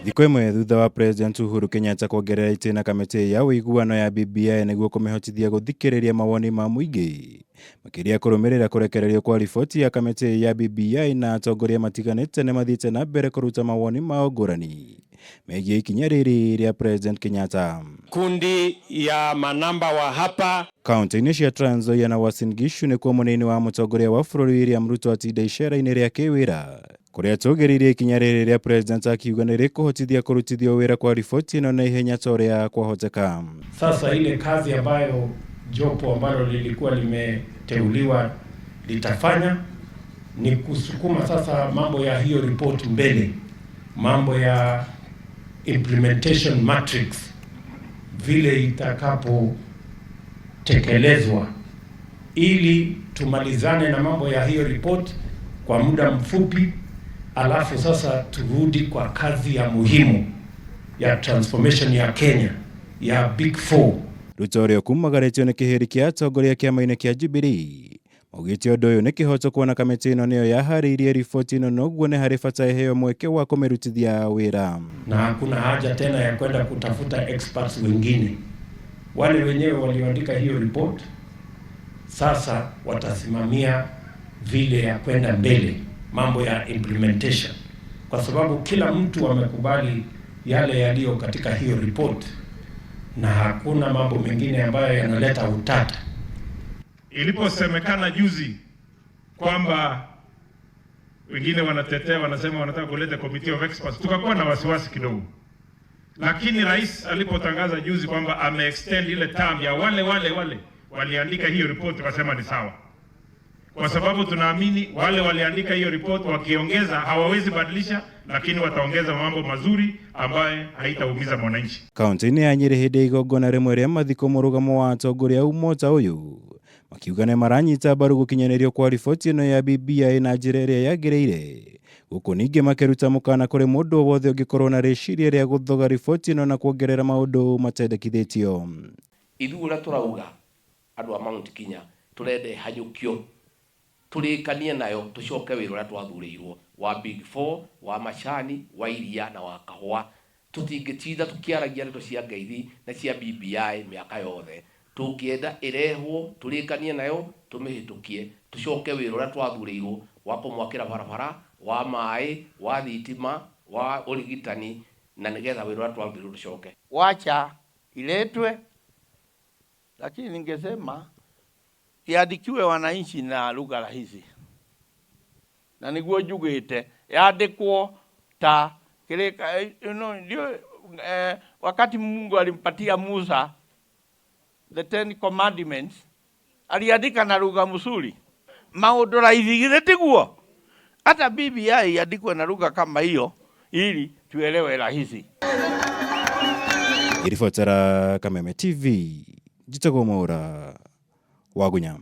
Thikũ ĩmwe thutha wa President Uhuru Kenyatta kwongerera itĩna kamĩtĩ ya ũiguano ya BBI nĩguo kũmĩhotithia gũthikĩrĩria mawoni ma mũingĩ, makĩria kũrũmĩrĩra kũrekererio kwa riboti ya kamĩtĩ ya BBI na atongoria matiganĩte nĩ mathiĩte na mbere kũruta mawoni mao ngũrani megiĩ ikinya rĩrĩ rĩa President Kenyatta. Kundi ya manamba wa hapa Kaunti-inĩ cia Trans Nzoia na Uasin Gishu nĩkuo mũnini wa mũtongoria wa bũrũri William Ruto atinda icera-inĩ rĩa kĩwĩra, kũrĩa atũgĩrĩirie ikinya rĩrĩ rĩa President akiuga nĩ rĩkũhotithia kũrutithio wĩra kwa riboti ĩno na ihenya ta ũrĩa kwahoteka. Sasa ile kazi ambayo jopo ambalo lilikuwa limeteuliwa litafanya ni kusukuma sasa mambo ya hiyo report mbele, mambo ya implementation matrix vile itakapotekelezwa, ili tumalizane na mambo ya hiyo report kwa muda mfupi, alafu sasa turudi kwa kazi ya muhimu ya transformation ya Kenya ya Big Four. Ruto ũrĩa kumagaretio nĩ kĩhĩri kĩa atongoria kĩama-inĩ kĩa Jubilee maugĩte ũndũ ũyũ nĩ kĩhoto kuona kamĩtĩ ĩno nĩyo yaharĩirie riboti ĩno, noguo nĩ harĩ bata ĩheo mweke wa kũmĩrutithia wĩra, na hakuna haja tena ya kwenda kutafuta experts wengine. Wale wenyewe walioandika hiyo report sasa watasimamia vile ya kwenda mbele, mambo ya implementation, kwa sababu kila mtu amekubali yale yaliyo katika hiyo report na hakuna mambo mengine ambayo yanaleta utata. Iliposemekana juzi kwamba wengine wanatetea, wanasema wanataka kuleta committee of experts, tukakuwa na wasiwasi kidogo, lakini rais alipotangaza juzi kwamba ameextend ile term ya wale waliandika hiyo report, tukasema ni sawa, kwa sababu tunaamini wale waliandika hiyo report wakiongeza hawawezi badilisha, lakini wataongeza mambo mazuri ambaye haitaumiza mwananchi. Kaunti-inĩ ya Nyeri hĩndĩ igongona rĩmwe rĩa mathiko mũrũgamo wa atongoria umota ũyũ makiuga nĩ maranyita mbaru gũkinyanĩrio kwa riboti ĩno ya BBI na njĩra ĩrĩa yagĩrĩire, gũkũ ningĩ makĩruta mũkana kũrĩ mũndũ o wothe ũngĩkorwo na rĩciria rĩa gũthoga riboti ĩno na kuongerera maũndũ matendekithĩtio. Ithuĩ ũrĩa tũrauga andũ a Mount Kenya tũrende hanyũkio, tũrĩkanie nayo, tũcoke wĩra ũrĩa twathurĩirwo wa Big Four, wa macani, wa iria na wa kahũa. Tũtingĩtinda tũkĩaragia ndeto cia ngeithi na cia BBI mĩaka yothe. Tũngĩenda ĩrehwo, tũrĩkanie nayo, tũmĩhĩtũkie, tũcoke wĩra ũrĩa twathurĩirwo wa kũmwakĩra barabara, wa maĩ, wa thitima, wa ũrigitani, na nĩgetha wĩra ũrĩa twathurĩirwo tũcoke. Wacha iletwe, lakini ningesema iandikiwe wananchi na lugha rahisi, na niguo njugĩte yandĩkwo ta kireka, ndio wakati Mungu alimpatia Musa the 10 commandments, aliandika na lugha mzuri, maũndũ raithi tiguo. Hata BBI iandikwe na lugha kama hiyo ili tuelewe rahisi. Iribotera Kameme TV, Jitagwo Mwaura, Wagunya.